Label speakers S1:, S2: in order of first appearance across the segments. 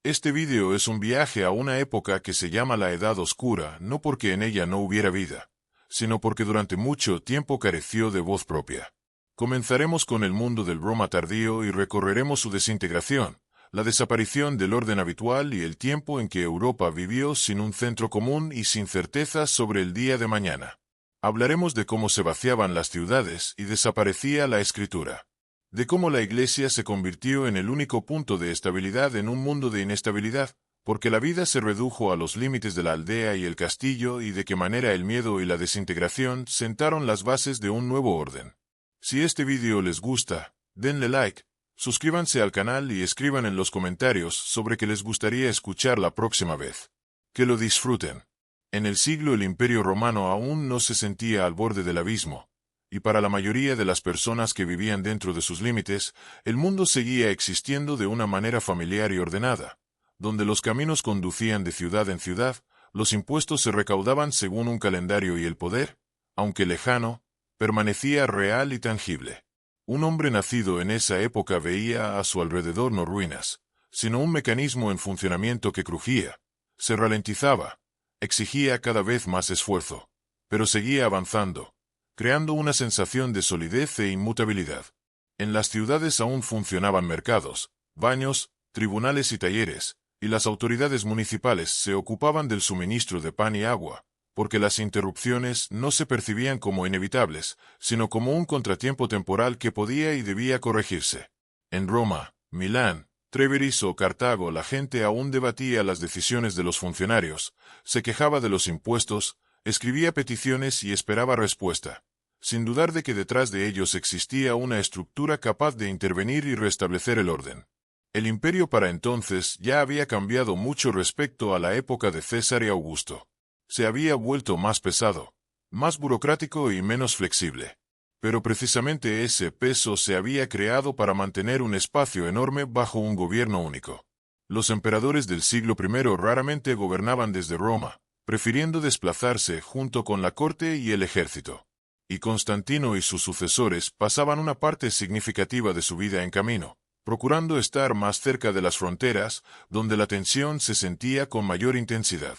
S1: Este vídeo es un viaje a una época que se llama la Edad Oscura, no porque en ella no hubiera vida, sino porque durante mucho tiempo careció de voz propia. Comenzaremos con el mundo del Roma tardío y recorreremos su desintegración, la desaparición del orden habitual y el tiempo en que Europa vivió sin un centro común y sin certezas sobre el día de mañana. Hablaremos de cómo se vaciaban las ciudades y desaparecía la escritura. De cómo la Iglesia se convirtió en el único punto de estabilidad en un mundo de inestabilidad, porque la vida se redujo a los límites de la aldea y el castillo y de qué manera el miedo y la desintegración sentaron las bases de un nuevo orden. Si este vídeo les gusta, denle like, suscríbanse al canal y escriban en los comentarios sobre qué les gustaría escuchar la próxima vez. Que lo disfruten. En el siglo el Imperio Romano aún no se sentía al borde del abismo, y para la mayoría de las personas que vivían dentro de sus límites, el mundo seguía existiendo de una manera familiar y ordenada, donde los caminos conducían de ciudad en ciudad, los impuestos se recaudaban según un calendario y el poder, aunque lejano, permanecía real y tangible. Un hombre nacido en esa época veía a su alrededor no ruinas, sino un mecanismo en funcionamiento que crujía, se ralentizaba, exigía cada vez más esfuerzo, pero seguía avanzando, creando una sensación de solidez e inmutabilidad. En las ciudades aún funcionaban mercados, baños, tribunales y talleres, y las autoridades municipales se ocupaban del suministro de pan y agua, porque las interrupciones no se percibían como inevitables, sino como un contratiempo temporal que podía y debía corregirse. En Roma, Milán, Trevris o Cartago la gente aún debatía las decisiones de los funcionarios, se quejaba de los impuestos, escribía peticiones y esperaba respuesta, sin dudar de que detrás de ellos existía una estructura capaz de intervenir y restablecer el orden. El imperio para entonces ya había cambiado mucho respecto a la época de César y Augusto. Se había vuelto más pesado, más burocrático y menos flexible. Pero precisamente ese peso se había creado para mantener un espacio enorme bajo un gobierno único. Los emperadores del siglo I raramente gobernaban desde Roma, prefiriendo desplazarse junto con la corte y el ejército. Y Constantino y sus sucesores pasaban una parte significativa de su vida en camino, procurando estar más cerca de las fronteras, donde la tensión se sentía con mayor intensidad.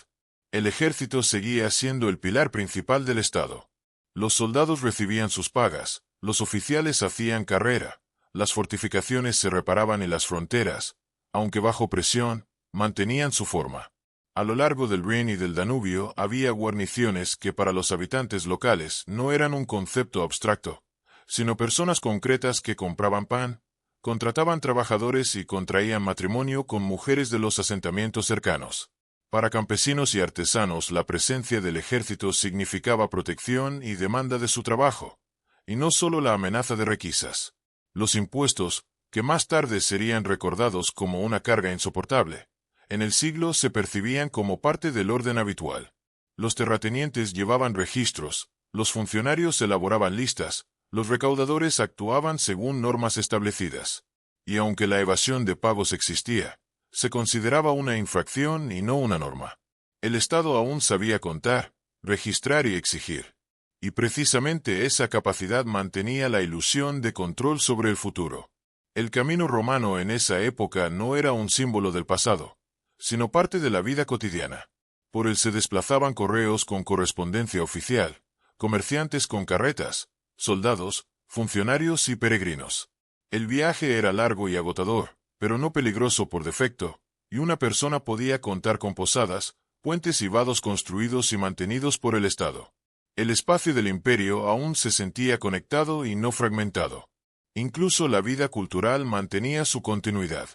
S1: El ejército seguía siendo el pilar principal del Estado. Los soldados recibían sus pagas, los oficiales hacían carrera, las fortificaciones se reparaban y las fronteras, aunque bajo presión, mantenían su forma. A lo largo del Rin y del Danubio había guarniciones que para los habitantes locales no eran un concepto abstracto, sino personas concretas que compraban pan, contrataban trabajadores y contraían matrimonio con mujeres de los asentamientos cercanos. Para campesinos y artesanos la presencia del ejército significaba protección y demanda de su trabajo, y no solo la amenaza de requisas. Los impuestos, que más tarde serían recordados como una carga insoportable, en el siglo se percibían como parte del orden habitual. Los terratenientes llevaban registros, los funcionarios elaboraban listas, los recaudadores actuaban según normas establecidas. Y aunque la evasión de pagos existía, se consideraba una infracción y no una norma. El Estado aún sabía contar, registrar y exigir. Y precisamente esa capacidad mantenía la ilusión de control sobre el futuro. El camino romano en esa época no era un símbolo del pasado, sino parte de la vida cotidiana. Por él se desplazaban correos con correspondencia oficial, comerciantes con carretas, soldados, funcionarios y peregrinos. El viaje era largo y agotador, pero no peligroso por defecto, y una persona podía contar con posadas, puentes y vados construidos y mantenidos por el Estado. El espacio del imperio aún se sentía conectado y no fragmentado. Incluso la vida cultural mantenía su continuidad.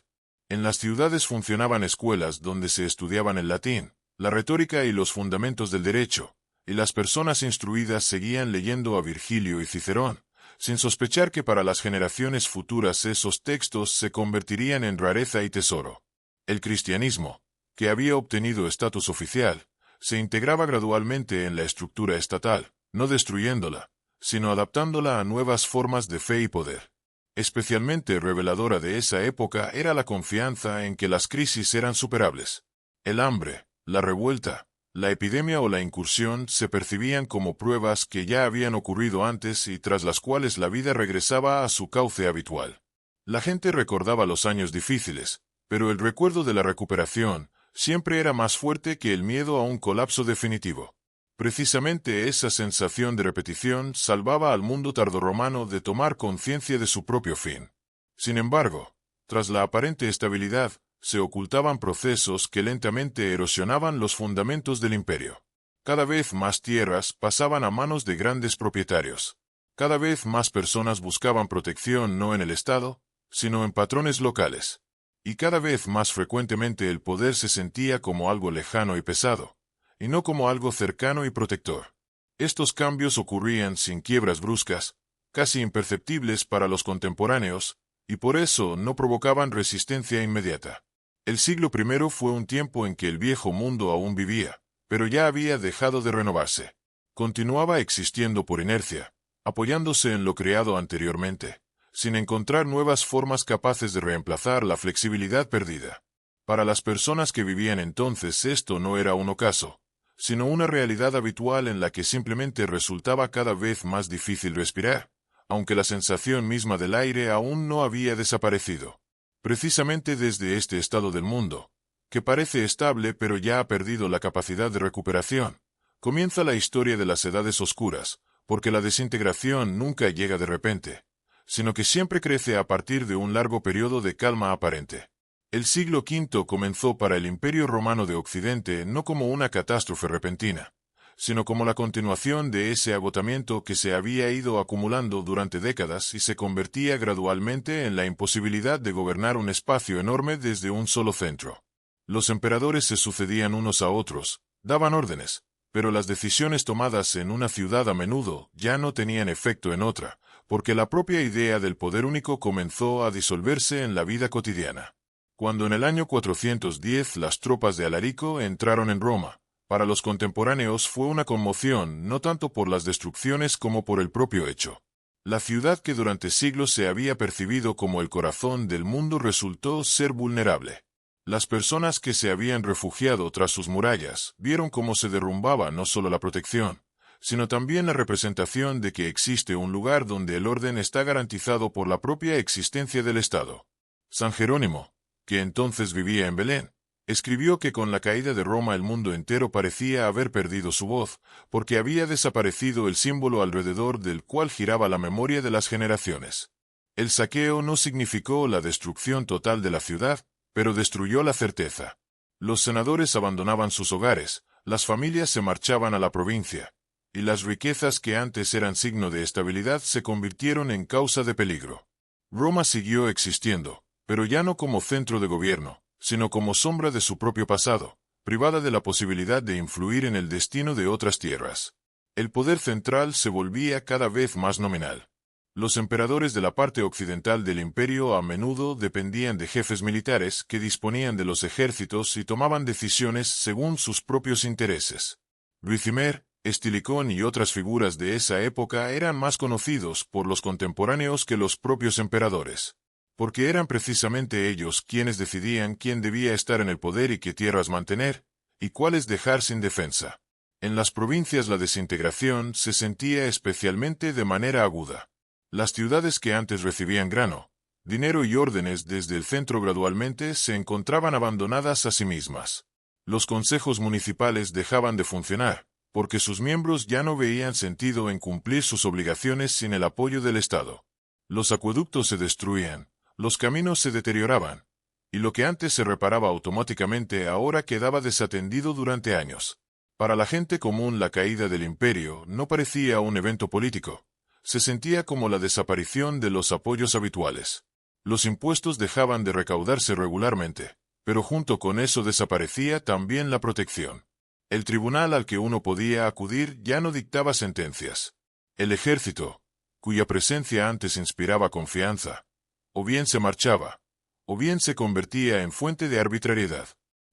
S1: En las ciudades funcionaban escuelas donde se estudiaban el latín, la retórica y los fundamentos del derecho, y las personas instruidas seguían leyendo a Virgilio y Cicerón, sin sospechar que para las generaciones futuras esos textos se convertirían en rareza y tesoro. El cristianismo, que había obtenido estatus oficial, se integraba gradualmente en la estructura estatal, no destruyéndola, sino adaptándola a nuevas formas de fe y poder. Especialmente reveladora de esa época era la confianza en que las crisis eran superables. El hambre, la revuelta, la epidemia o la incursión se percibían como pruebas que ya habían ocurrido antes y tras las cuales la vida regresaba a su cauce habitual. La gente recordaba los años difíciles, Pero el recuerdo de la recuperación siempre era más fuerte que el miedo a un colapso definitivo. Precisamente esa sensación de repetición salvaba al mundo tardorromano de tomar conciencia de su propio fin. Sin embargo, tras la aparente estabilidad, se ocultaban procesos que lentamente erosionaban los fundamentos del imperio. Cada vez más tierras pasaban a manos de grandes propietarios. Cada vez más personas buscaban protección no en el Estado, sino en patrones locales. Y cada vez más frecuentemente el poder se sentía como algo lejano y pesado, y no como algo cercano y protector. Estos cambios ocurrían sin quiebras bruscas, casi imperceptibles para los contemporáneos, y por eso no provocaban resistencia inmediata. El siglo I fue un tiempo en que el viejo mundo aún vivía, pero ya había dejado de renovarse. Continuaba existiendo por inercia, apoyándose en lo creado anteriormente, sin encontrar nuevas formas capaces de reemplazar la flexibilidad perdida. Para las personas que vivían entonces esto no era un ocaso, sino una realidad habitual en la que simplemente resultaba cada vez más difícil respirar, aunque la sensación misma del aire aún no había desaparecido. Precisamente desde este estado del mundo, que parece estable pero ya ha perdido la capacidad de recuperación, comienza la historia de las edades oscuras, porque la desintegración nunca llega de repente, sino que siempre crece a partir de un largo periodo de calma aparente. El siglo V comenzó para el Imperio Romano de Occidente no como una catástrofe repentina, sino como la continuación de ese agotamiento que se había ido acumulando durante décadas y se convertía gradualmente en la imposibilidad de gobernar un espacio enorme desde un solo centro. Los emperadores se sucedían unos a otros, daban órdenes, pero las decisiones tomadas en una ciudad a menudo ya no tenían efecto en otra, porque la propia idea del poder único comenzó a disolverse en la vida cotidiana. Cuando en el año 410 las tropas de Alarico entraron en Roma, para los contemporáneos fue una conmoción no tanto por las destrucciones como por el propio hecho. La ciudad que durante siglos se había percibido como el corazón del mundo resultó ser vulnerable. Las personas que se habían refugiado tras sus murallas vieron cómo se derrumbaba no solo la protección, sino también la representación de que existe un lugar donde el orden está garantizado por la propia existencia del Estado. San Jerónimo, que entonces vivía en Belén, escribió que con la caída de Roma el mundo entero parecía haber perdido su voz, porque había desaparecido el símbolo alrededor del cual giraba la memoria de las generaciones. El saqueo no significó la destrucción total de la ciudad, pero destruyó la certeza. Los senadores abandonaban sus hogares, las familias se marchaban a la provincia, y las riquezas que antes eran signo de estabilidad se convirtieron en causa de peligro. Roma siguió existiendo, pero ya no como centro de gobierno, sino como sombra de su propio pasado, privada de la posibilidad de influir en el destino de otras tierras. El poder central se volvía cada vez más nominal. Los emperadores de la parte occidental del imperio a menudo dependían de jefes militares que disponían de los ejércitos y tomaban decisiones según sus propios intereses. Ricimer, Estilicón y otras figuras de esa época eran más conocidos por los contemporáneos que los propios emperadores, porque eran precisamente ellos quienes decidían quién debía estar en el poder y qué tierras mantener, y cuáles dejar sin defensa. En las provincias la desintegración se sentía especialmente de manera aguda. Las ciudades que antes recibían grano, dinero y órdenes desde el centro gradualmente se encontraban abandonadas a sí mismas. Los consejos municipales dejaban de funcionar, porque sus miembros ya no veían sentido en cumplir sus obligaciones sin el apoyo del Estado. Los acueductos se destruían, los caminos se deterioraban, y lo que antes se reparaba automáticamente ahora quedaba desatendido durante años. Para la gente común la caída del imperio no parecía un evento político. Se sentía como la desaparición de los apoyos habituales. Los impuestos dejaban de recaudarse regularmente, pero junto con eso desaparecía también la protección. El tribunal al que uno podía acudir ya no dictaba sentencias. El ejército, cuya presencia antes inspiraba confianza, o bien se marchaba, o bien se convertía en fuente de arbitrariedad.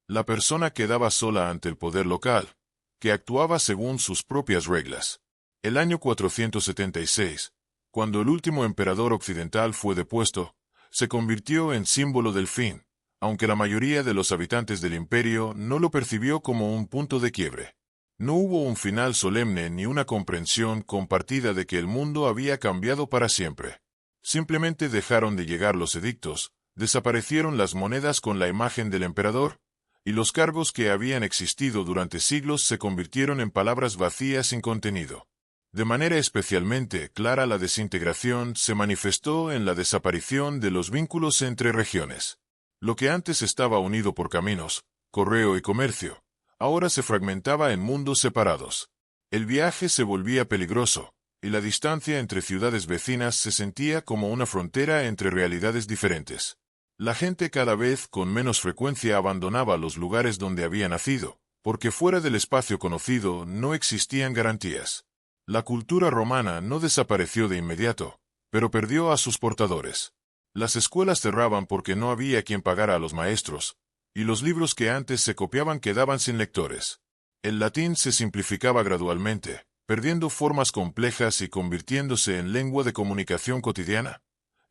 S1: La persona quedaba sola ante el poder local, que actuaba según sus propias reglas. El año 476, cuando el último emperador occidental fue depuesto, se convirtió en símbolo del fin, aunque la mayoría de los habitantes del imperio no lo percibió como un punto de quiebre. No hubo un final solemne ni una comprensión compartida de que el mundo había cambiado para siempre. Simplemente dejaron de llegar los edictos, Desaparecieron las monedas con la imagen del emperador, y los cargos que habían existido durante siglos se convirtieron en palabras vacías sin contenido. De manera especialmente clara, la desintegración se manifestó en la desaparición de los vínculos entre regiones. Lo que antes estaba unido por caminos, correo y comercio, ahora se fragmentaba en mundos separados. El viaje se volvía peligroso, y la distancia entre ciudades vecinas se sentía como una frontera entre realidades diferentes. La gente cada vez con menos frecuencia abandonaba los lugares donde había nacido, porque fuera del espacio conocido no existían garantías. La cultura romana no desapareció de inmediato, pero perdió a sus portadores. Las escuelas cerraban porque no había quien pagara a los maestros, y los libros que antes se copiaban quedaban sin lectores. El latín se simplificaba gradualmente, perdiendo formas complejas y convirtiéndose en lengua de comunicación cotidiana,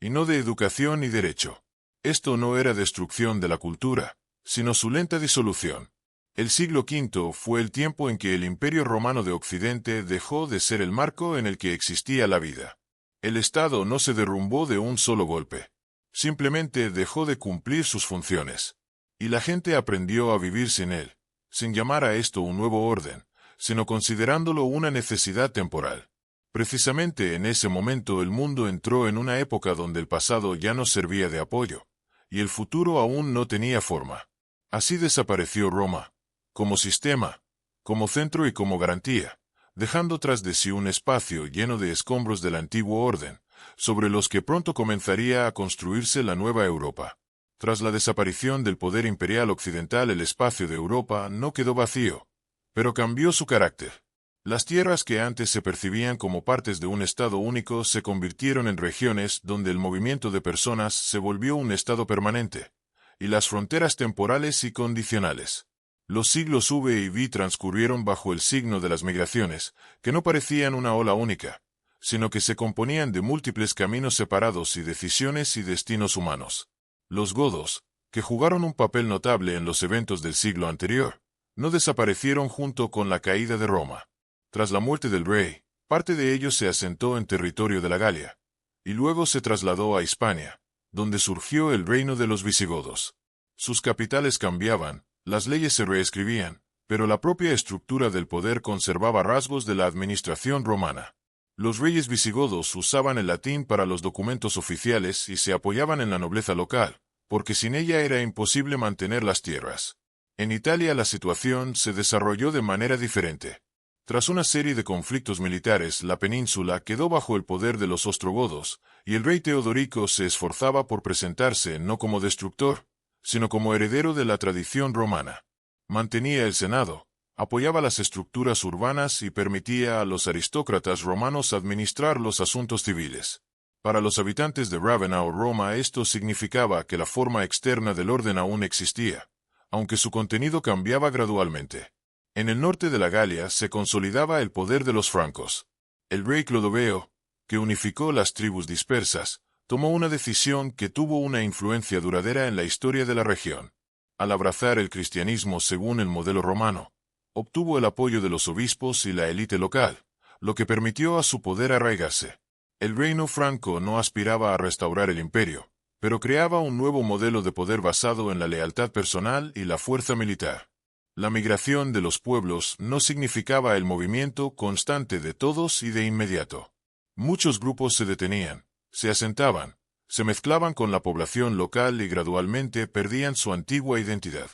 S1: y no de educación y derecho. Esto no era destrucción de la cultura, sino su lenta disolución. El siglo V fue el tiempo en que el Imperio Romano de Occidente dejó de ser el marco en el que existía la vida. El Estado no se derrumbó de un solo golpe. Simplemente dejó de cumplir sus funciones. Y la gente aprendió a vivir sin él, sin llamar a esto un nuevo orden, sino considerándolo una necesidad temporal. Precisamente en ese momento el mundo entró en una época donde el pasado ya no servía de apoyo, y el futuro aún no tenía forma. Así desapareció Roma, como sistema, como centro y como garantía, dejando tras de sí un espacio lleno de escombros del antiguo orden, sobre los que pronto comenzaría a construirse la nueva Europa. Tras la desaparición del poder imperial occidental, el espacio de Europa no quedó vacío, pero cambió su carácter. Las tierras que antes se percibían como partes de un estado único se convirtieron en regiones donde el movimiento de personas se volvió un estado permanente, y las fronteras temporales y condicionales. Los siglos V y V transcurrieron bajo el signo de las migraciones, que no parecían una ola única, sino que se componían de múltiples caminos separados y decisiones y destinos humanos. Los godos, que jugaron un papel notable en los eventos del siglo anterior, no desaparecieron junto con la caída de Roma. Tras la muerte del rey, parte de ellos se asentó en territorio de la Galia, y luego se trasladó a Hispania, donde surgió el reino de los visigodos. Sus capitales cambiaban, las leyes se reescribían, pero la propia estructura del poder conservaba rasgos de la administración romana. Los reyes visigodos usaban el latín para los documentos oficiales y se apoyaban en la nobleza local, porque sin ella era imposible mantener las tierras. En Italia la situación se desarrolló de manera diferente. Tras una serie de conflictos militares, la península quedó bajo el poder de los ostrogodos, y el rey Teodorico se esforzaba por presentarse no como destructor, sino como heredero de la tradición romana. Mantenía el Senado, apoyaba las estructuras urbanas y permitía a los aristócratas romanos administrar los asuntos civiles. Para los habitantes de Rávena o Roma esto significaba que la forma externa del orden aún existía, aunque su contenido cambiaba gradualmente. En el norte de la Galia se consolidaba el poder de los francos. El rey Clodoveo, que unificó las tribus dispersas, tomó una decisión que tuvo una influencia duradera en la historia de la región. Al abrazar el cristianismo según el modelo romano, obtuvo el apoyo de los obispos y la élite local, lo que permitió a su poder arraigarse. El reino franco no aspiraba a restaurar el imperio, pero creaba un nuevo modelo de poder basado en la lealtad personal y la fuerza militar. La migración de los pueblos no significaba el movimiento constante de todos y de inmediato. Muchos grupos se detenían, se asentaban, se mezclaban con la población local y gradualmente perdían su antigua identidad.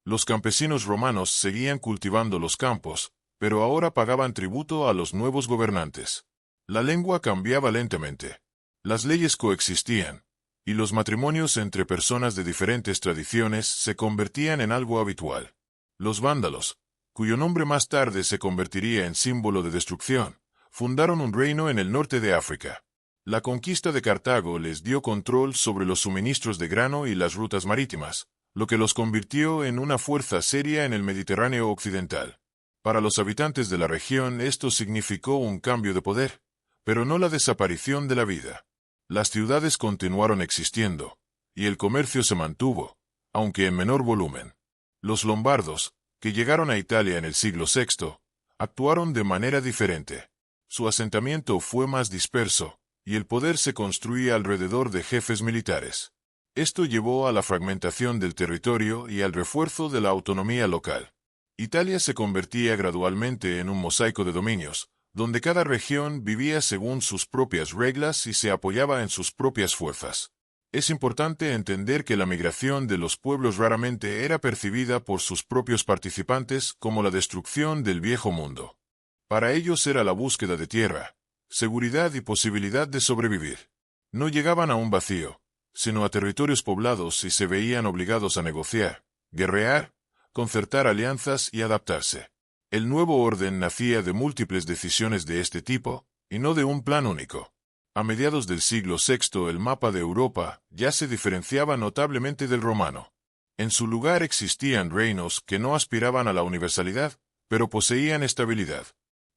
S1: Los campesinos romanos seguían cultivando los campos, pero ahora pagaban tributo a los nuevos gobernantes. La lengua cambiaba lentamente. Las leyes coexistían, y los matrimonios entre personas de diferentes tradiciones se convertían en algo habitual. Los vándalos, cuyo nombre más tarde se convertiría en símbolo de destrucción, fundaron un reino en el norte de África. La conquista de Cartago les dio control sobre los suministros de grano y las rutas marítimas, lo que los convirtió en una fuerza seria en el Mediterráneo occidental. Para los habitantes de la región esto significó un cambio de poder, pero no la desaparición de la vida. Las ciudades continuaron existiendo, y el comercio se mantuvo, aunque en menor volumen. Los lombardos, que llegaron a Italia en el siglo VI, actuaron de manera diferente. Su asentamiento fue más disperso, y el poder se construía alrededor de jefes militares. Esto llevó a la fragmentación del territorio y al refuerzo de la autonomía local. Italia se convertía gradualmente en un mosaico de dominios, donde cada región vivía según sus propias reglas y se apoyaba en sus propias fuerzas. Es importante entender que la migración de los pueblos raramente era percibida por sus propios participantes como la destrucción del viejo mundo. Para ellos era la búsqueda de tierra, seguridad y posibilidad de sobrevivir. No llegaban a un vacío, sino a territorios poblados y se veían obligados a negociar, guerrear, concertar alianzas y adaptarse. El nuevo orden nacía de múltiples decisiones de este tipo, y no de un plan único. A mediados del siglo VI el mapa de Europa ya se diferenciaba notablemente del romano. En su lugar existían reinos que no aspiraban a la universalidad, pero poseían estabilidad.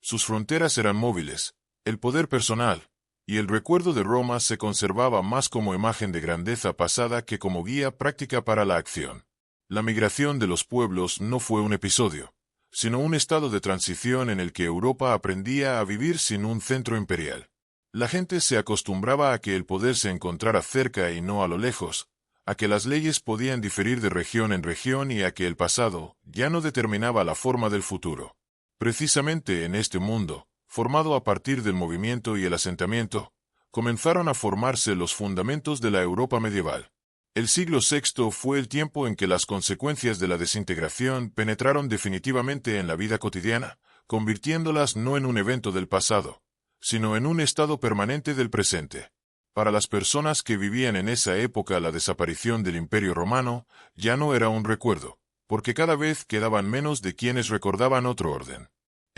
S1: Sus fronteras eran móviles, el poder personal, y el recuerdo de Roma se conservaba más como imagen de grandeza pasada que como guía práctica para la acción. La migración de los pueblos no fue un episodio, sino un estado de transición en el que Europa aprendía a vivir sin un centro imperial. La gente se acostumbraba a que el poder se encontrara cerca y no a lo lejos, a que las leyes podían diferir de región en región y a que el pasado ya no determinaba la forma del futuro. Precisamente en este mundo, formado a partir del movimiento y el asentamiento, comenzaron a formarse los fundamentos de la Europa medieval. El siglo VI fue el tiempo en que las consecuencias de la desintegración penetraron definitivamente en la vida cotidiana, convirtiéndolas no en un evento del pasado, sino en un estado permanente del presente. Para las personas que vivían en esa época la desaparición del Imperio Romano ya no era un recuerdo, porque cada vez quedaban menos de quienes recordaban otro orden.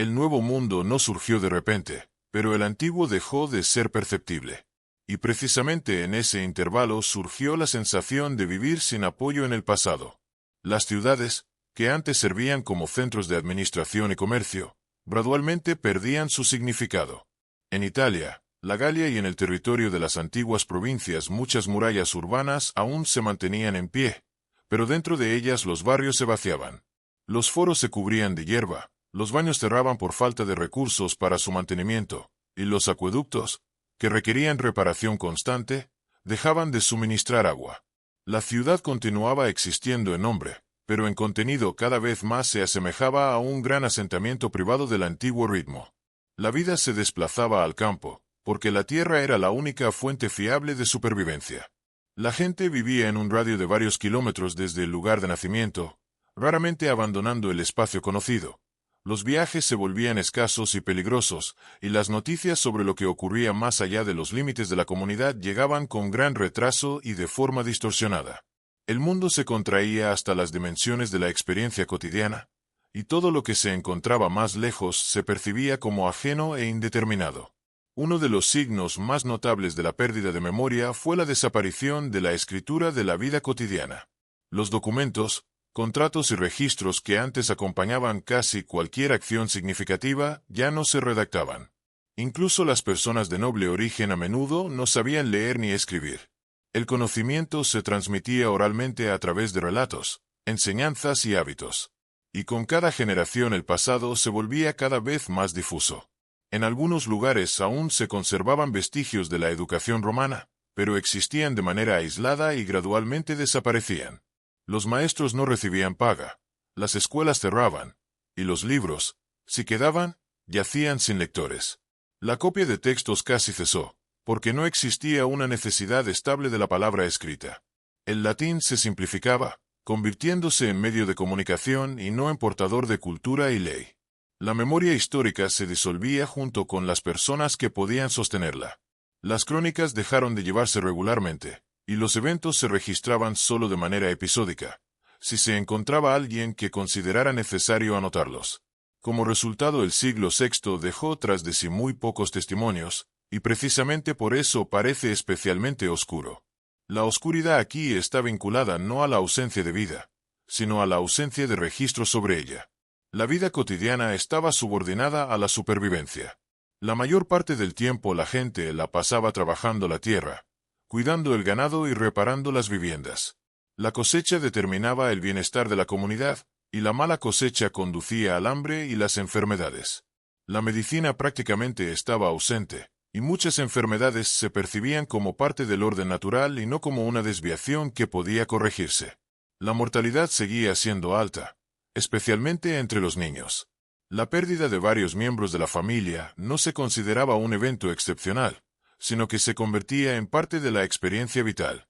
S1: El nuevo mundo no surgió de repente, pero el antiguo dejó de ser perceptible. Y precisamente en ese intervalo surgió la sensación de vivir sin apoyo en el pasado. Las ciudades, que antes servían como centros de administración y comercio, gradualmente perdían su significado. En Italia, la Galia y en el territorio de las antiguas provincias muchas murallas urbanas aún se mantenían en pie, pero dentro de ellas los barrios se vaciaban. Los foros se cubrían de hierba, los baños cerraban por falta de recursos para su mantenimiento, y los acueductos, que requerían reparación constante, dejaban de suministrar agua. La ciudad continuaba existiendo en nombre, pero en contenido cada vez más se asemejaba a un gran asentamiento privado del antiguo ritmo. La vida se desplazaba al campo, porque la tierra era la única fuente fiable de supervivencia. La gente vivía en un radio de varios kilómetros desde el lugar de nacimiento, raramente abandonando el espacio conocido. Los viajes se volvían escasos y peligrosos, y las noticias sobre lo que ocurría más allá de los límites de la comunidad llegaban con gran retraso y de forma distorsionada. El mundo se contraía hasta las dimensiones de la experiencia cotidiana, y todo lo que se encontraba más lejos se percibía como ajeno e indeterminado. Uno de los signos más notables de la pérdida de memoria fue la desaparición de la escritura de la vida cotidiana. Los documentos, contratos y registros que antes acompañaban casi cualquier acción significativa ya no se redactaban. Incluso las personas de noble origen a menudo no sabían leer ni escribir. El conocimiento se transmitía oralmente a través de relatos, enseñanzas y hábitos. Y con cada generación el pasado se volvía cada vez más difuso. En algunos lugares aún se conservaban vestigios de la educación romana, pero existían de manera aislada y gradualmente desaparecían. Los maestros no recibían paga, las escuelas cerraban, y los libros, si quedaban, yacían sin lectores. La copia de textos casi cesó, porque no existía una necesidad estable de la palabra escrita. El latín se simplificaba, convirtiéndose en medio de comunicación y no en portador de cultura y ley. La memoria histórica se disolvía junto con las personas que podían sostenerla. Las crónicas dejaron de llevarse regularmente, y los eventos se registraban solo de manera episódica, si se encontraba alguien que considerara necesario anotarlos. Como resultado, el siglo VI dejó tras de sí muy pocos testimonios, y precisamente por eso parece especialmente oscuro. La oscuridad aquí está vinculada no a la ausencia de vida, sino a la ausencia de registro sobre ella. La vida cotidiana estaba subordinada a la supervivencia. La mayor parte del tiempo la gente la pasaba trabajando la tierra, cuidando el ganado y reparando las viviendas. La cosecha determinaba el bienestar de la comunidad, y la mala cosecha conducía al hambre y las enfermedades. La medicina prácticamente estaba ausente, y muchas enfermedades se percibían como parte del orden natural y no como una desviación que podía corregirse. La mortalidad seguía siendo alta, especialmente entre los niños. La pérdida de varios miembros de la familia no se consideraba un evento excepcional, sino que se convertía en parte de la experiencia vital.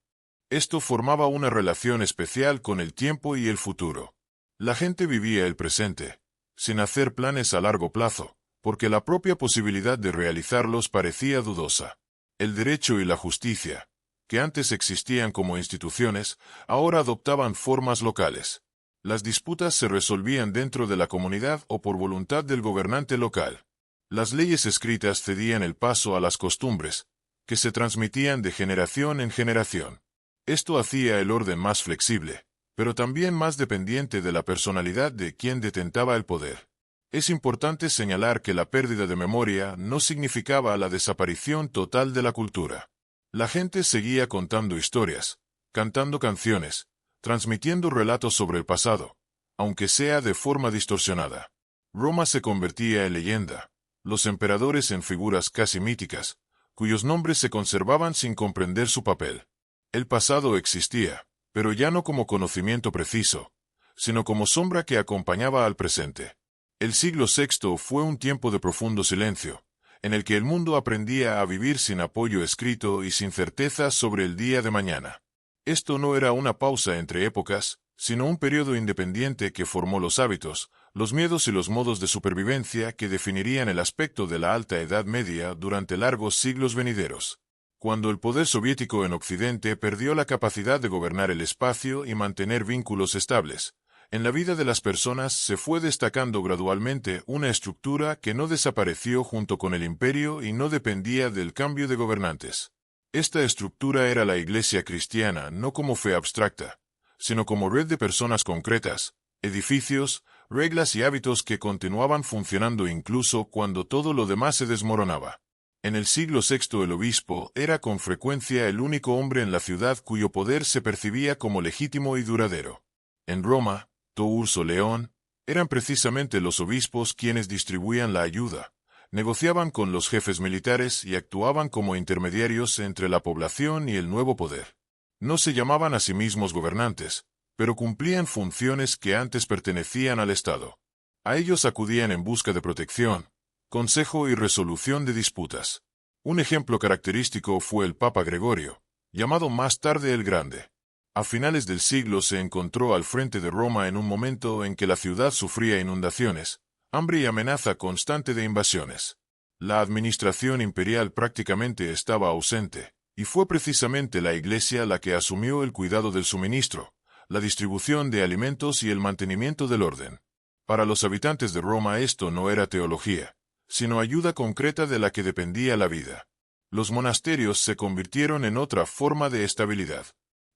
S1: Esto formaba una relación especial con el tiempo y el futuro. La gente vivía el presente, sin hacer planes a largo plazo, porque la propia posibilidad de realizarlos parecía dudosa. El derecho y la justicia, que antes existían como instituciones, ahora adoptaban formas locales. Las disputas se resolvían dentro de la comunidad o por voluntad del gobernante local. Las leyes escritas cedían el paso a las costumbres, que se transmitían de generación en generación. Esto hacía el orden más flexible, pero también más dependiente de la personalidad de quien detentaba el poder. Es importante señalar que la pérdida de memoria no significaba la desaparición total de la cultura. La gente seguía contando historias, cantando canciones, transmitiendo relatos sobre el pasado, aunque sea de forma distorsionada. Roma se convertía en leyenda, los emperadores en figuras casi míticas, cuyos nombres se conservaban sin comprender su papel. El pasado existía, pero ya no como conocimiento preciso, sino como sombra que acompañaba al presente. El siglo VI fue un tiempo de profundo silencio, en el que el mundo aprendía a vivir sin apoyo escrito y sin certeza sobre el día de mañana. Esto no era una pausa entre épocas, sino un periodo independiente que formó los hábitos, los miedos y los modos de supervivencia que definirían el aspecto de la Alta Edad Media durante largos siglos venideros. Cuando el poder soviético en Occidente perdió la capacidad de gobernar el espacio y mantener vínculos estables, en la vida de las personas se fue destacando gradualmente una estructura que no desapareció junto con el imperio y no dependía del cambio de gobernantes. Esta estructura era la Iglesia cristiana no como fe abstracta, sino como red de personas concretas, edificios, reglas y hábitos que continuaban funcionando incluso cuando todo lo demás se desmoronaba. En el siglo VI el obispo era con frecuencia el único hombre en la ciudad cuyo poder se percibía como legítimo y duradero. En Roma, Tours o León, eran precisamente los obispos quienes distribuían la ayuda, negociaban con los jefes militares y actuaban como intermediarios entre la población y el nuevo poder. No se llamaban a sí mismos gobernantes, pero cumplían funciones que antes pertenecían al Estado. A ellos acudían en busca de protección, consejo y resolución de disputas. Un ejemplo característico fue el Papa Gregorio, llamado más tarde el Grande. A finales del siglo se encontró al frente de Roma en un momento en que la ciudad sufría inundaciones, hambre y amenaza constante de invasiones. La administración imperial prácticamente estaba ausente, y fue precisamente la Iglesia la que asumió el cuidado del suministro, la distribución de alimentos y el mantenimiento del orden. Para los habitantes de Roma esto no era teología, sino ayuda concreta de la que dependía la vida. Los monasterios se convirtieron en otra forma de estabilidad.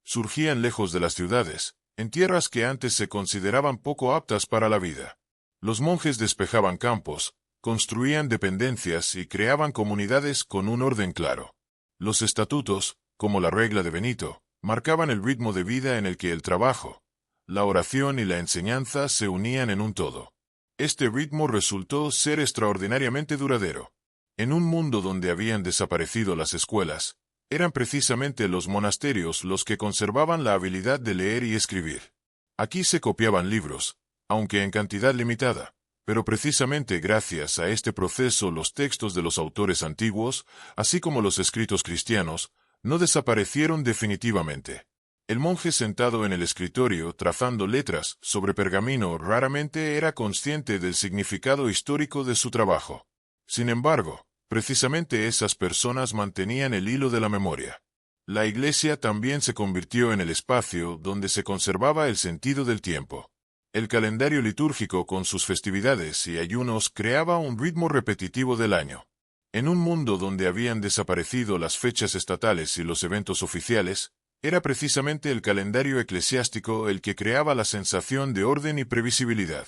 S1: Surgían lejos de las ciudades, en tierras que antes se consideraban poco aptas para la vida. Los monjes despejaban campos, construían dependencias y creaban comunidades con un orden claro. Los estatutos, como la regla de Benito, marcaban el ritmo de vida en el que el trabajo, la oración y la enseñanza se unían en un todo. Este ritmo resultó ser extraordinariamente duradero. En un mundo donde habían desaparecido las escuelas, eran precisamente los monasterios los que conservaban la habilidad de leer y escribir. Aquí se copiaban libros, aunque en cantidad limitada, pero precisamente gracias a este proceso los textos de los autores antiguos, así como los escritos cristianos, no desaparecieron definitivamente. El monje sentado en el escritorio trazando letras sobre pergamino raramente era consciente del significado histórico de su trabajo. Sin embargo, precisamente esas personas mantenían el hilo de la memoria. La Iglesia también se convirtió en el espacio donde se conservaba el sentido del tiempo. El calendario litúrgico con sus festividades y ayunos creaba un ritmo repetitivo del año. En un mundo donde habían desaparecido las fechas estatales y los eventos oficiales, era precisamente el calendario eclesiástico el que creaba la sensación de orden y previsibilidad.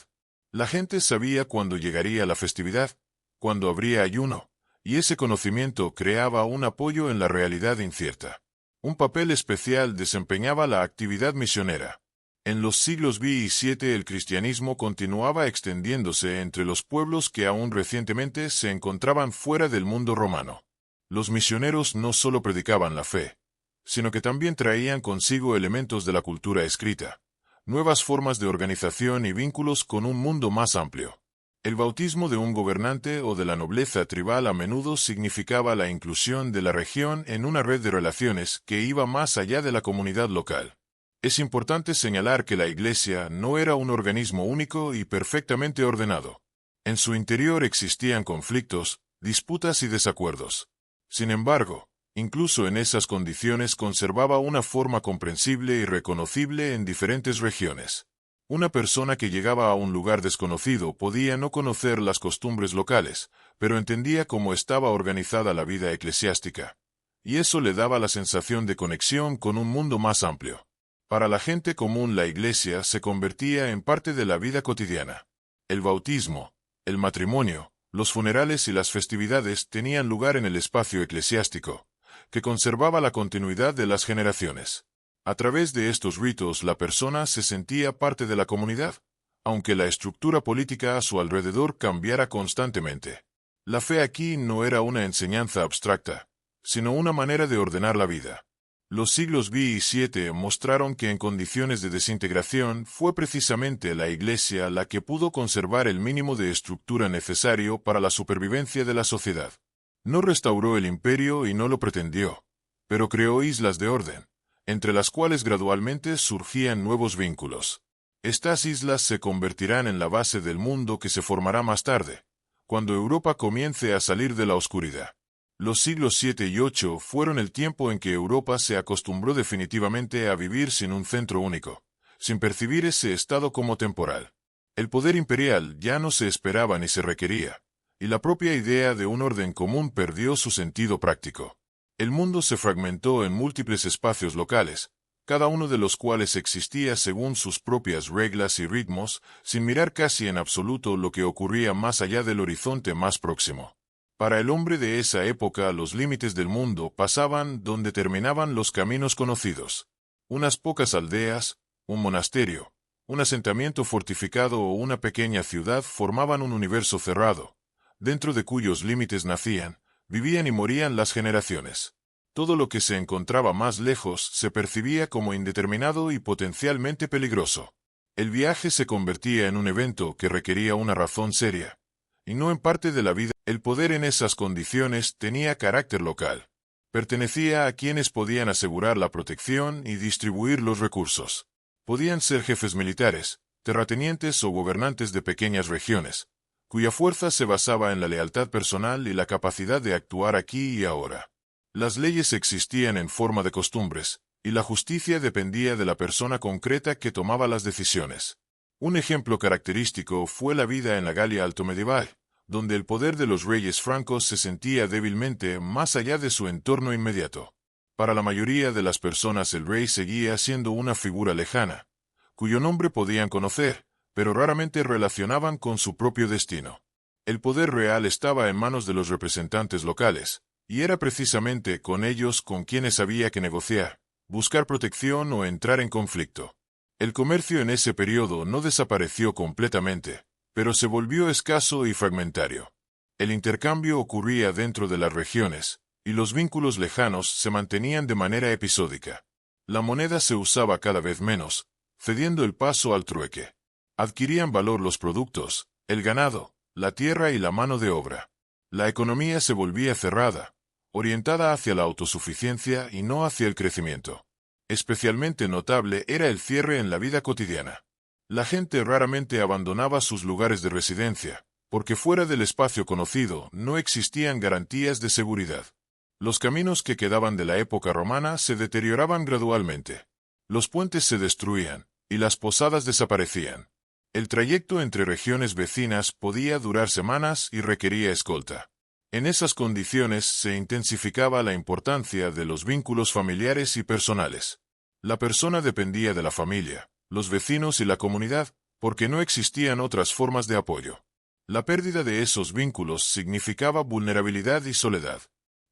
S1: La gente sabía cuándo llegaría la festividad, cuándo habría ayuno, y ese conocimiento creaba un apoyo en la realidad incierta. Un papel especial desempeñaba la actividad misionera. En los siglos V y VII el cristianismo continuaba extendiéndose entre los pueblos que aún recientemente se encontraban fuera del mundo romano. Los misioneros no solo predicaban la fe, sino que también traían consigo elementos de la cultura escrita, nuevas formas de organización y vínculos con un mundo más amplio. El bautismo de un gobernante o de la nobleza tribal a menudo significaba la inclusión de la región en una red de relaciones que iba más allá de la comunidad local. Es importante señalar que la Iglesia no era un organismo único y perfectamente ordenado. En su interior existían conflictos, disputas y desacuerdos. Sin embargo, incluso en esas condiciones conservaba una forma comprensible y reconocible en diferentes regiones. Una persona que llegaba a un lugar desconocido podía no conocer las costumbres locales, pero entendía cómo estaba organizada la vida eclesiástica. Y eso le daba la sensación de conexión con un mundo más amplio. Para la gente común la Iglesia se convertía en parte de la vida cotidiana. El bautismo, el matrimonio, los funerales y las festividades tenían lugar en el espacio eclesiástico, que conservaba la continuidad de las generaciones. A través de estos ritos la persona se sentía parte de la comunidad, aunque la estructura política a su alrededor cambiara constantemente. La fe aquí no era una enseñanza abstracta, sino una manera de ordenar la vida. Los siglos V y VII mostraron que en condiciones de desintegración fue precisamente la Iglesia la que pudo conservar el mínimo de estructura necesario para la supervivencia de la sociedad. No restauró el imperio y no lo pretendió, pero creó islas de orden, entre las cuales gradualmente surgían nuevos vínculos. Estas islas se convertirán en la base del mundo que se formará más tarde, cuando Europa comience a salir de la oscuridad. Los siglos VII y VIII fueron el tiempo en que Europa se acostumbró definitivamente a vivir sin un centro único, sin percibir ese estado como temporal. El poder imperial ya no se esperaba ni se requería, y la propia idea de un orden común perdió su sentido práctico. El mundo se fragmentó en múltiples espacios locales, cada uno de los cuales existía según sus propias reglas y ritmos, sin mirar casi en absoluto lo que ocurría más allá del horizonte más próximo. Para el hombre de esa época los límites del mundo pasaban donde terminaban los caminos conocidos. Unas pocas aldeas, un monasterio, un asentamiento fortificado o una pequeña ciudad formaban un universo cerrado, dentro de cuyos límites nacían, vivían y morían las generaciones. Todo lo que se encontraba más lejos se percibía como indeterminado y potencialmente peligroso. El viaje se convertía en un evento que requería una razón seria, y no en parte de la vida. El poder en esas condiciones tenía carácter local. Pertenecía a quienes podían asegurar la protección y distribuir los recursos. Podían ser jefes militares, terratenientes o gobernantes de pequeñas regiones, cuya fuerza se basaba en la lealtad personal y la capacidad de actuar aquí y ahora. Las leyes existían en forma de costumbres, y la justicia dependía de la persona concreta que tomaba las decisiones. Un ejemplo característico fue la vida en la Galia altomedieval, donde el poder de los reyes francos se sentía débilmente más allá de su entorno inmediato. Para la mayoría de las personas el rey seguía siendo una figura lejana, cuyo nombre podían conocer, pero raramente relacionaban con su propio destino. El poder real estaba en manos de los representantes locales, y era precisamente con ellos con quienes había que negociar, buscar protección o entrar en conflicto. El comercio en ese periodo no desapareció completamente, pero se volvió escaso y fragmentario. El intercambio ocurría dentro de las regiones, y los vínculos lejanos se mantenían de manera episódica. La moneda se usaba cada vez menos, cediendo el paso al trueque. Adquirían valor los productos, el ganado, la tierra y la mano de obra. La economía se volvía cerrada, orientada hacia la autosuficiencia y no hacia el crecimiento. Especialmente notable era el cierre en la vida cotidiana. La gente raramente abandonaba sus lugares de residencia, porque fuera del espacio conocido no existían garantías de seguridad. Los caminos que quedaban de la época romana se deterioraban gradualmente. Los puentes se destruían, y las posadas desaparecían. El trayecto entre regiones vecinas podía durar semanas y requería escolta. En esas condiciones se intensificaba la importancia de los vínculos familiares y personales. La persona dependía de la familia, los vecinos y la comunidad, porque no existían otras formas de apoyo. La pérdida de esos vínculos significaba vulnerabilidad y soledad.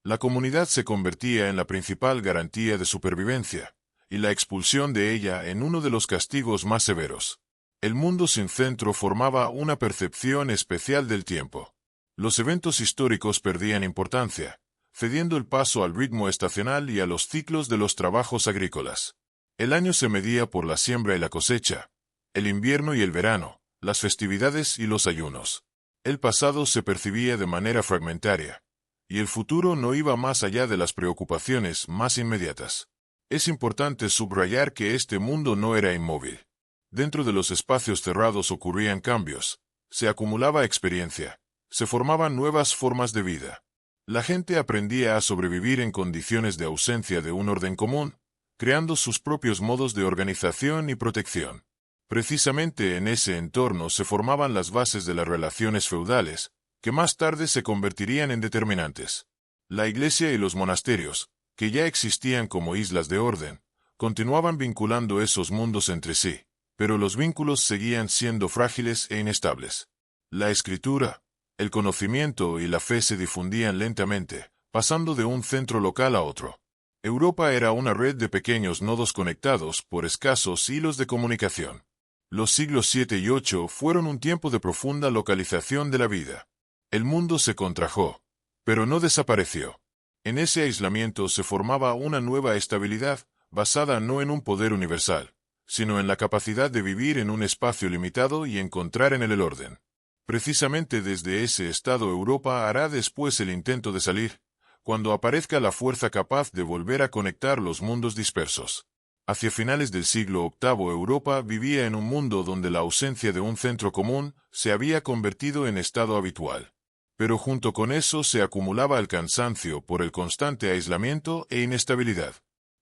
S1: La comunidad se convertía en la principal garantía de supervivencia, y la expulsión de ella en uno de los castigos más severos. El mundo sin centro formaba una percepción especial del tiempo. Los eventos históricos perdían importancia, cediendo el paso al ritmo estacional y a los ciclos de los trabajos agrícolas. El año se medía por la siembra y la cosecha, el invierno y el verano, las festividades y los ayunos. El pasado se percibía de manera fragmentaria, y el futuro no iba más allá de las preocupaciones más inmediatas. Es importante subrayar que este mundo no era inmóvil. Dentro de los espacios cerrados ocurrían cambios, se acumulaba experiencia, se formaban nuevas formas de vida. La gente aprendía a sobrevivir en condiciones de ausencia de un orden común, creando sus propios modos de organización y protección. Precisamente en ese entorno se formaban las bases de las relaciones feudales, que más tarde se convertirían en determinantes. La iglesia y los monasterios, que ya existían como islas de orden, continuaban vinculando esos mundos entre sí, pero los vínculos seguían siendo frágiles e inestables. La escritura, el conocimiento y la fe se difundían lentamente, pasando de un centro local a otro. Europa era una red de pequeños nodos conectados por escasos hilos de comunicación. Los siglos 7 y 8 fueron un tiempo de profunda localización de la vida. El mundo se contrajo, pero no desapareció. En ese aislamiento se formaba una nueva estabilidad, basada no en un poder universal, sino en la capacidad de vivir en un espacio limitado y encontrar en él el orden. Precisamente desde ese estado Europa hará después el intento de salir, cuando aparezca la fuerza capaz de volver a conectar los mundos dispersos. Hacia finales del siglo VIII Europa vivía en un mundo donde la ausencia de un centro común se había convertido en estado habitual. Pero junto con eso se acumulaba el cansancio por el constante aislamiento e inestabilidad.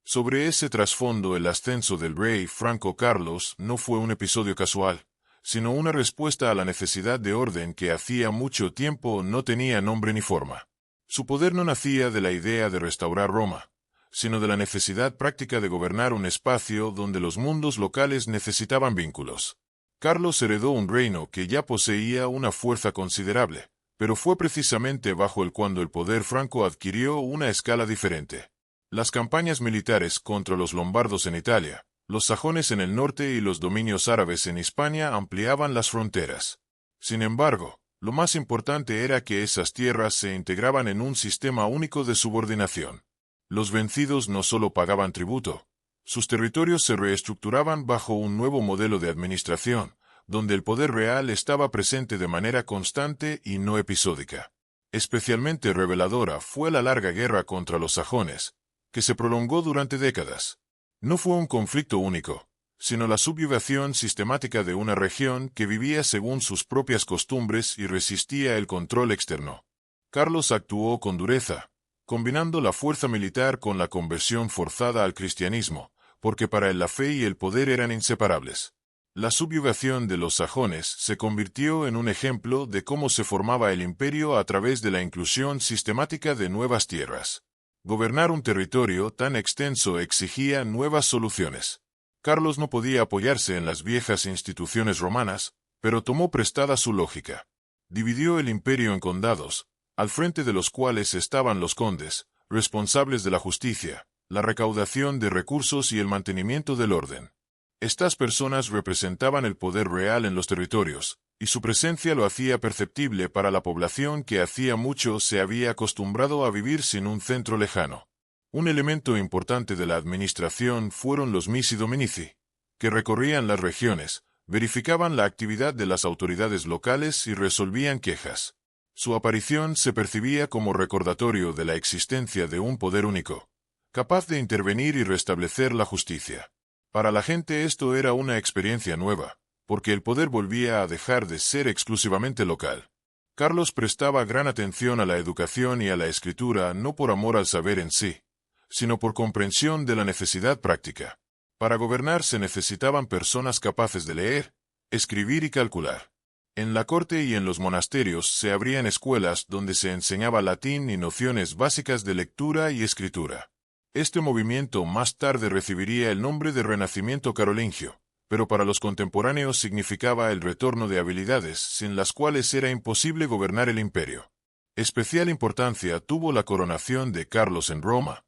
S1: Sobre ese trasfondo el ascenso del rey Franco Carlos no fue un episodio casual, sino una respuesta a la necesidad de orden que hacía mucho tiempo no tenía nombre ni forma. Su poder no nacía de la idea de restaurar Roma, sino de la necesidad práctica de gobernar un espacio donde los mundos locales necesitaban vínculos. Carlos heredó un reino que ya poseía una fuerza considerable, pero fue precisamente bajo él cuando el poder franco adquirió una escala diferente. Las campañas militares contra los lombardos en Italia, los sajones en el norte y los dominios árabes en Hispania ampliaban las fronteras. Sin embargo, lo más importante era que esas tierras se integraban en un sistema único de subordinación. Los vencidos no solo pagaban tributo, sus territorios se reestructuraban bajo un nuevo modelo de administración, donde el poder real estaba presente de manera constante y no episódica. Especialmente reveladora fue la larga guerra contra los sajones, que se prolongó durante décadas. No fue un conflicto único, sino la subyugación sistemática de una región que vivía según sus propias costumbres y resistía el control externo. Carlos actuó con dureza, combinando la fuerza militar con la conversión forzada al cristianismo, porque para él la fe y el poder eran inseparables. La subyugación de los sajones se convirtió en un ejemplo de cómo se formaba el imperio a través de la inclusión sistemática de nuevas tierras. Gobernar un territorio tan extenso exigía nuevas soluciones. Carlos no podía apoyarse en las viejas instituciones romanas, pero tomó prestada su lógica. Dividió el imperio en condados, al frente de los cuales estaban los condes, responsables de la justicia, la recaudación de recursos y el mantenimiento del orden. Estas personas representaban el poder real en los territorios, y su presencia lo hacía perceptible para la población que hacía mucho se había acostumbrado a vivir sin un centro lejano. Un elemento importante de la administración fueron los missi dominici, que recorrían las regiones, verificaban la actividad de las autoridades locales y resolvían quejas. Su aparición se percibía como recordatorio de la existencia de un poder único, capaz de intervenir y restablecer la justicia. Para la gente esto era una experiencia nueva, porque el poder volvía a dejar de ser exclusivamente local. Carlos prestaba gran atención a la educación y a la escritura no por amor al saber en sí, sino por comprensión de la necesidad práctica. Para gobernar se necesitaban personas capaces de leer, escribir y calcular. En la corte y en los monasterios se abrían escuelas donde se enseñaba latín y nociones básicas de lectura y escritura. Este movimiento más tarde recibiría el nombre de Renacimiento carolingio, pero para los contemporáneos significaba el retorno de habilidades sin las cuales era imposible gobernar el imperio. Especial importancia tuvo la coronación de Carlos en Roma,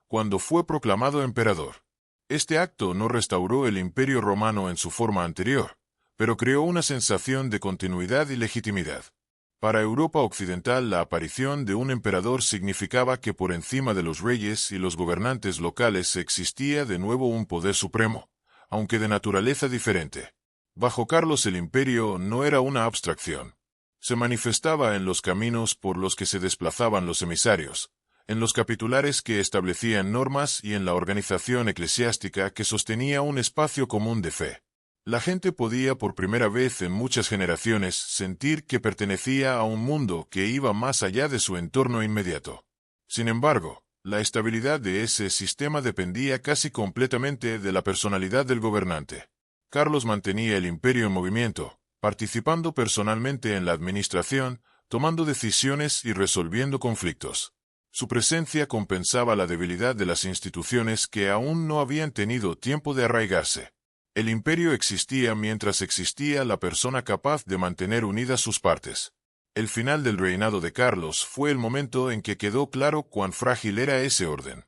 S1: cuando fue proclamado emperador. Este acto no restauró el imperio romano en su forma anterior, pero creó una sensación de continuidad y legitimidad. Para Europa occidental, la aparición de un emperador significaba que por encima de los reyes y los gobernantes locales existía de nuevo un poder supremo, aunque de naturaleza diferente. Bajo Carlos el imperio no era una abstracción. Se manifestaba en los caminos por los que se desplazaban los emisarios, en los capitulares que establecían normas y en la organización eclesiástica que sostenía un espacio común de fe. La gente podía por primera vez en muchas generaciones sentir que pertenecía a un mundo que iba más allá de su entorno inmediato. Sin embargo, la estabilidad de ese sistema dependía casi completamente de la personalidad del gobernante. Carlos mantenía el imperio en movimiento, participando personalmente en la administración, tomando decisiones y resolviendo conflictos. Su presencia compensaba la debilidad de las instituciones que aún no habían tenido tiempo de arraigarse. El imperio existía mientras existía la persona capaz de mantener unidas sus partes. El final del reinado de Carlos fue el momento en que quedó claro cuán frágil era ese orden.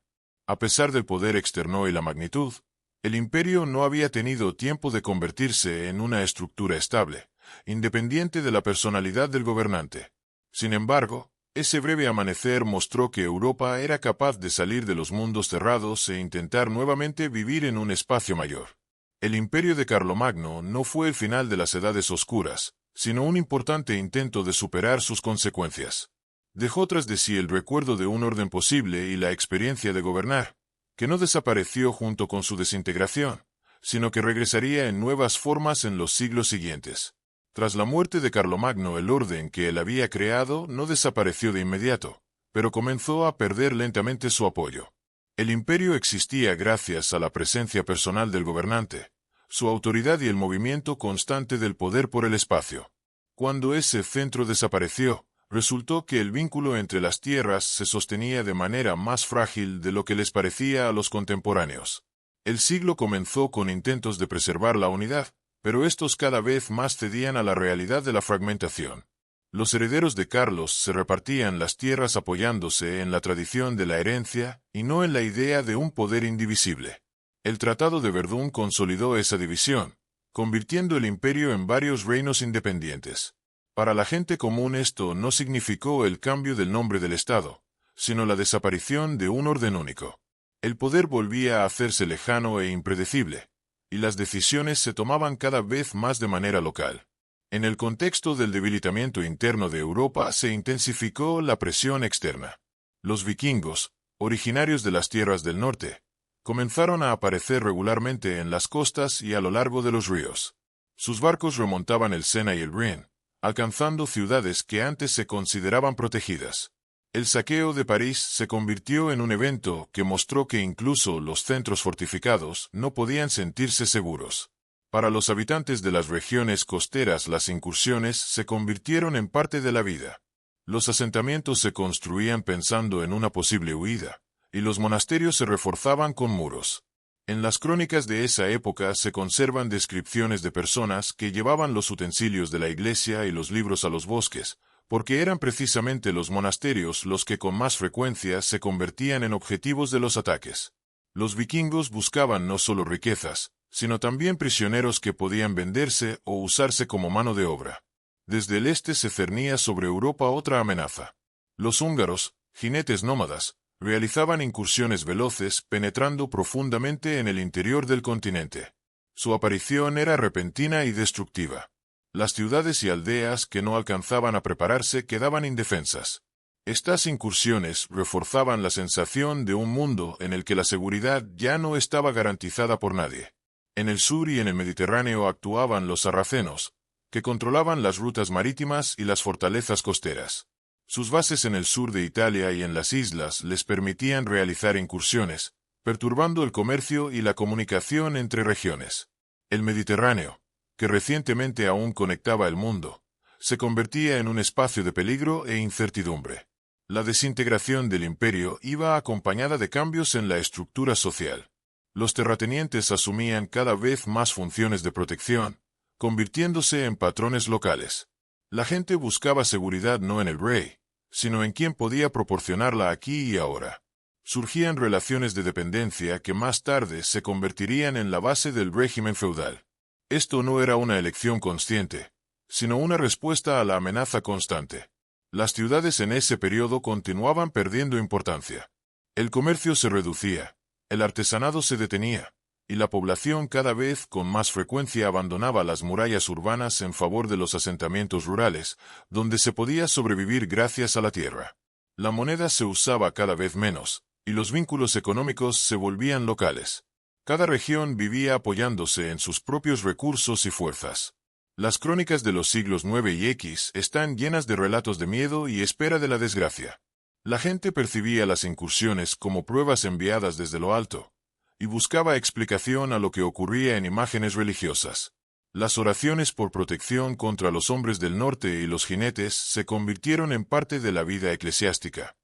S1: A pesar del poder externo y la magnitud, el imperio no había tenido tiempo de convertirse en una estructura estable, independiente de la personalidad del gobernante. Sin embargo, ese breve amanecer mostró que Europa era capaz de salir de los mundos cerrados e intentar nuevamente vivir en un espacio mayor. El imperio de Carlomagno no fue el final de las edades oscuras, sino un importante intento de superar sus consecuencias. Dejó tras de sí el recuerdo de un orden posible y la experiencia de gobernar, que no desapareció junto con su desintegración, sino que regresaría en nuevas formas en los siglos siguientes. Tras la muerte de Carlomagno, el orden que él había creado no desapareció de inmediato, pero comenzó a perder lentamente su apoyo. El imperio existía gracias a la presencia personal del gobernante, su autoridad y el movimiento constante del poder por el espacio. Cuando ese centro desapareció, resultó que el vínculo entre las tierras se sostenía de manera más frágil de lo que les parecía a los contemporáneos. El siglo comenzó con intentos de preservar la unidad, pero estos cada vez más cedían a la realidad de la fragmentación. Los herederos de Carlos se repartían las tierras apoyándose en la tradición de la herencia y no en la idea de un poder indivisible. El Tratado de Verdún consolidó esa división, convirtiendo el imperio en varios reinos independientes. Para la gente común esto no significó el cambio del nombre del Estado, sino la desaparición de un orden único. El poder volvía a hacerse lejano e impredecible, y las decisiones se tomaban cada vez más de manera local. En el contexto del debilitamiento interno de Europa se intensificó la presión externa. Los vikingos, originarios de las tierras del norte, comenzaron a aparecer regularmente en las costas y a lo largo de los ríos. Sus barcos remontaban el Sena y el Rin, alcanzando ciudades que antes se consideraban protegidas. El saqueo de París se convirtió en un evento que mostró que incluso los centros fortificados no podían sentirse seguros. Para los habitantes de las regiones costeras, las incursiones se convirtieron en parte de la vida. Los asentamientos se construían pensando en una posible huida, y los monasterios se reforzaban con muros. En las crónicas de esa época se conservan descripciones de personas que llevaban los utensilios de la iglesia y los libros a los bosques, porque eran precisamente los monasterios los que con más frecuencia se convertían en objetivos de los ataques. Los vikingos buscaban no solo riquezas, sino también prisioneros que podían venderse o usarse como mano de obra. Desde el este se cernía sobre Europa otra amenaza. Los húngaros, jinetes nómadas, realizaban incursiones veloces penetrando profundamente en el interior del continente. Su aparición era repentina y destructiva. Las ciudades y aldeas que no alcanzaban a prepararse quedaban indefensas. Estas incursiones reforzaban la sensación de un mundo en el que la seguridad ya no estaba garantizada por nadie. En el sur y en el Mediterráneo actuaban los sarracenos, que controlaban las rutas marítimas y las fortalezas costeras. Sus bases en el sur de Italia y en las islas les permitían realizar incursiones, perturbando el comercio y la comunicación entre regiones. El Mediterráneo, que recientemente aún conectaba el mundo, se convertía en un espacio de peligro e incertidumbre. La desintegración del imperio iba acompañada de cambios en la estructura social. Los terratenientes asumían cada vez más funciones de protección, convirtiéndose en patrones locales. La gente buscaba seguridad no en el rey, sino en quien podía proporcionarla aquí y ahora. Surgían relaciones de dependencia que más tarde se convertirían en la base del régimen feudal. Esto no era una elección consciente, sino una respuesta a la amenaza constante. Las ciudades en ese periodo continuaban perdiendo importancia. El comercio se reducía, el artesanado se detenía, y la población cada vez con más frecuencia abandonaba las murallas urbanas en favor de los asentamientos rurales, donde se podía sobrevivir gracias a la tierra. La moneda se usaba cada vez menos, y los vínculos económicos se volvían locales. Cada región vivía apoyándose en sus propios recursos y fuerzas. Las crónicas de los siglos IX y X están llenas de relatos de miedo y espera de la desgracia. La gente percibía las incursiones como pruebas enviadas desde lo alto, y buscaba explicación a lo que ocurría en imágenes religiosas. Las oraciones por protección contra los hombres del norte y los jinetes se convirtieron en parte de la vida eclesiástica,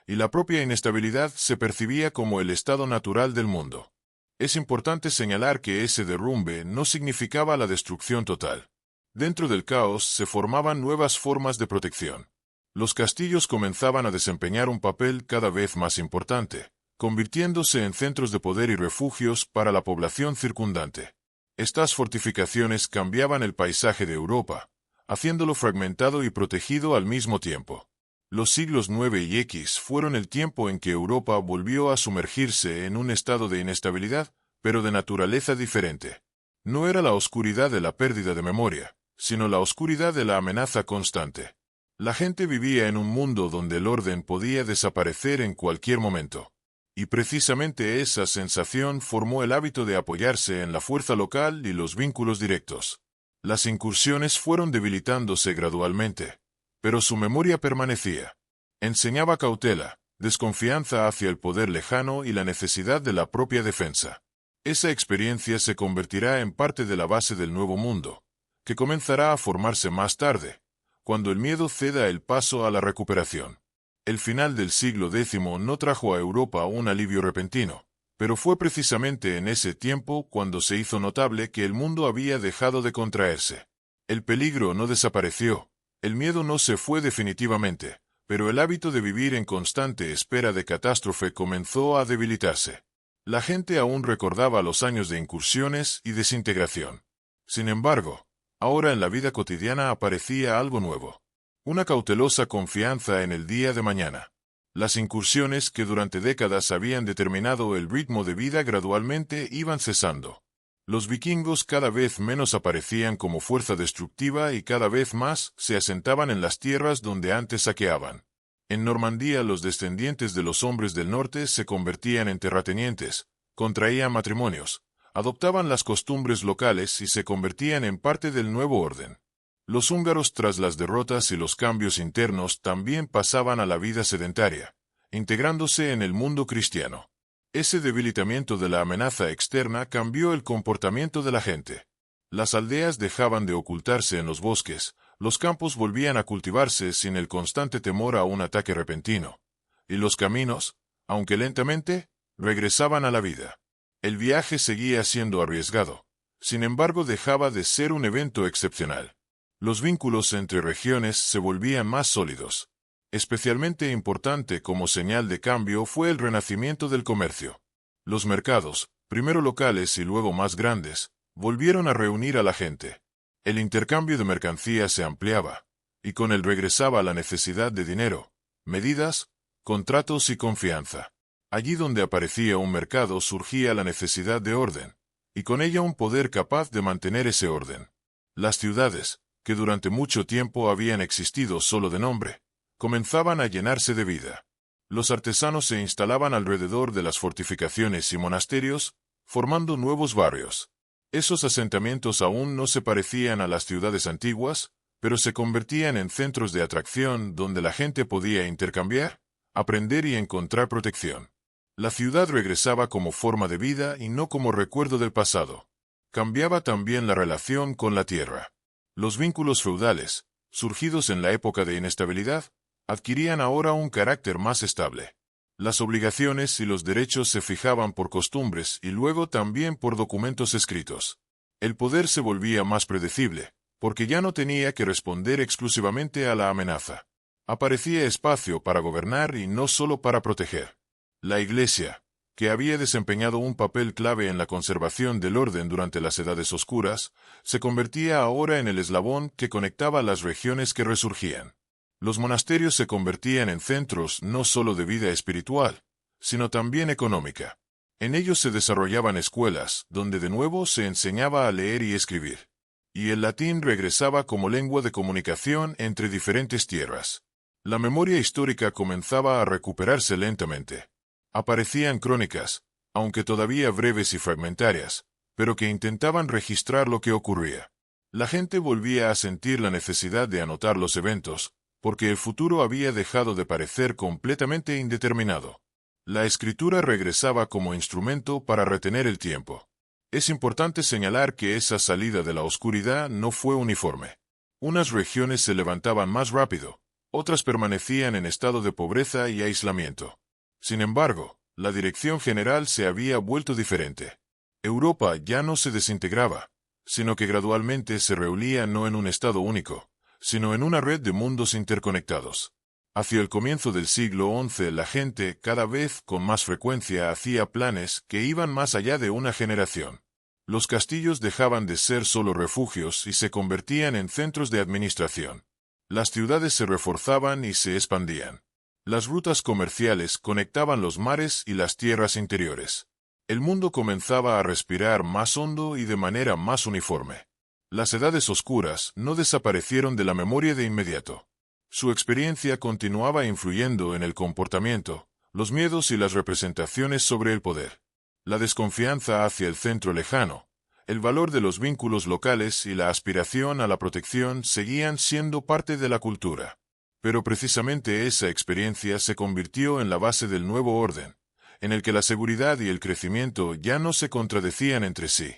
S1: y la propia inestabilidad se percibía como el estado natural del mundo. Es importante señalar que ese derrumbe no significaba la destrucción total. Dentro del caos se formaban nuevas formas de protección. Los castillos comenzaban a desempeñar un papel cada vez más importante, convirtiéndose en centros de poder y refugios para la población circundante. Estas fortificaciones cambiaban el paisaje de Europa, haciéndolo fragmentado y protegido al mismo tiempo. Los siglos IX y X fueron el tiempo en que Europa volvió a sumergirse en un estado de inestabilidad, pero de naturaleza diferente. No era la oscuridad de la pérdida de memoria, sino la oscuridad de la amenaza constante. La gente vivía en un mundo donde el orden podía desaparecer en cualquier momento. Y precisamente esa sensación formó el hábito de apoyarse en la fuerza local y los vínculos directos. Las incursiones fueron debilitándose gradualmente, pero su memoria permanecía. Enseñaba cautela, desconfianza hacia el poder lejano y la necesidad de la propia defensa. Esa experiencia se convertirá en parte de la base del nuevo mundo, que comenzará a formarse más tarde, cuando el miedo ceda el paso a la recuperación. El final del siglo X no trajo a Europa un alivio repentino, pero fue precisamente en ese tiempo cuando se hizo notable que el mundo había dejado de contraerse. El peligro no desapareció, el miedo no se fue definitivamente, pero el hábito de vivir en constante espera de catástrofe comenzó a debilitarse. La gente aún recordaba los años de incursiones y desintegración. Sin embargo, ahora en la vida cotidiana aparecía algo nuevo. Una cautelosa confianza en el día de mañana. Las incursiones que durante décadas habían determinado el ritmo de vida gradualmente iban cesando. Los vikingos cada vez menos aparecían como fuerza destructiva y cada vez más se asentaban en las tierras donde antes saqueaban. En Normandía los descendientes de los hombres del norte se convertían en terratenientes, contraían matrimonios, adoptaban las costumbres locales y se convertían en parte del nuevo orden. Los húngaros, tras las derrotas y los cambios internos, también pasaban a la vida sedentaria, integrándose en el mundo cristiano. Ese debilitamiento de la amenaza externa cambió el comportamiento de la gente. Las aldeas dejaban de ocultarse en los bosques, los campos volvían a cultivarse sin el constante temor a un ataque repentino, y los caminos, aunque lentamente, regresaban a la vida. El viaje seguía siendo arriesgado, sin embargo dejaba de ser un evento excepcional. Los vínculos entre regiones se volvían más sólidos. Especialmente importante como señal de cambio fue el renacimiento del comercio. Los mercados, primero locales y luego más grandes, volvieron a reunir a la gente. El intercambio de mercancías se ampliaba, y con él regresaba la necesidad de dinero, medidas, contratos y confianza. Allí donde aparecía un mercado surgía la necesidad de orden, y con ella un poder capaz de mantener ese orden. Las ciudades, que durante mucho tiempo habían existido solo de nombre, comenzaban a llenarse de vida. Los artesanos se instalaban alrededor de las fortificaciones y monasterios, formando nuevos barrios. Esos asentamientos aún no se parecían a las ciudades antiguas, pero se convertían en centros de atracción donde la gente podía intercambiar, aprender y encontrar protección. La ciudad regresaba como forma de vida y no como recuerdo del pasado. Cambiaba también la relación con la tierra. Los vínculos feudales, surgidos en la época de inestabilidad, adquirían ahora un carácter más estable. Las obligaciones y los derechos se fijaban por costumbres y luego también por documentos escritos. El poder se volvía más predecible, porque ya no tenía que responder exclusivamente a la amenaza. Aparecía espacio para gobernar y no solo para proteger. La Iglesia, que había desempeñado un papel clave en la conservación del orden durante las Edades Oscuras, se convertía ahora en el eslabón que conectaba las regiones que resurgían. Los monasterios se convertían en centros no solo de vida espiritual, sino también económica. En ellos se desarrollaban escuelas, donde de nuevo se enseñaba a leer y escribir. Y el latín regresaba como lengua de comunicación entre diferentes tierras. La memoria histórica comenzaba a recuperarse lentamente. Aparecían crónicas, aunque todavía breves y fragmentarias, pero que intentaban registrar lo que ocurría. La gente volvía a sentir la necesidad de anotar los eventos, porque el futuro había dejado de parecer completamente indeterminado. La escritura regresaba como instrumento para retener el tiempo. Es importante señalar que esa salida de la oscuridad no fue uniforme. Unas regiones se levantaban más rápido, otras permanecían en estado de pobreza y aislamiento. Sin embargo, la dirección general se había vuelto diferente. Europa ya no se desintegraba, sino que gradualmente se reunía no en un estado único, sino en una red de mundos interconectados. Hacia el comienzo del siglo XI la gente, cada vez con más frecuencia, hacía planes que iban más allá de una generación. Los castillos dejaban de ser solo refugios y se convertían en centros de administración. Las ciudades se reforzaban y se expandían. Las rutas comerciales conectaban los mares y las tierras interiores. El mundo comenzaba a respirar más hondo y de manera más uniforme. Las Edades Oscuras no desaparecieron de la memoria de inmediato. Su experiencia continuaba influyendo en el comportamiento, los miedos y las representaciones sobre el poder. La desconfianza hacia el centro lejano, el valor de los vínculos locales y la aspiración a la protección seguían siendo parte de la cultura. Pero precisamente esa experiencia se convirtió en la base del nuevo orden, en el que la seguridad y el crecimiento ya no se contradecían entre sí.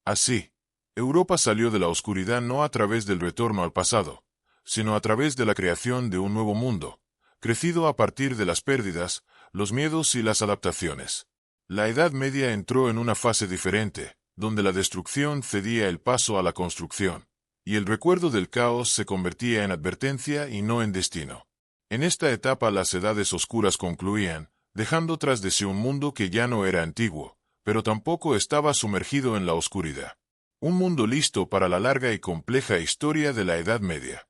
S1: Así, Europa salió de la oscuridad no a través del retorno al pasado, sino a través de la creación de un nuevo mundo, crecido a partir de las pérdidas, los miedos y las adaptaciones. La Edad Media entró en una fase diferente, donde la destrucción cedía el paso a la construcción, y el recuerdo del caos se convertía en advertencia y no en destino. En esta etapa las Edades Oscuras concluían, dejando tras de sí un mundo que ya no era antiguo, pero tampoco estaba sumergido en la oscuridad. Un mundo listo para la larga y compleja historia de la Edad Media.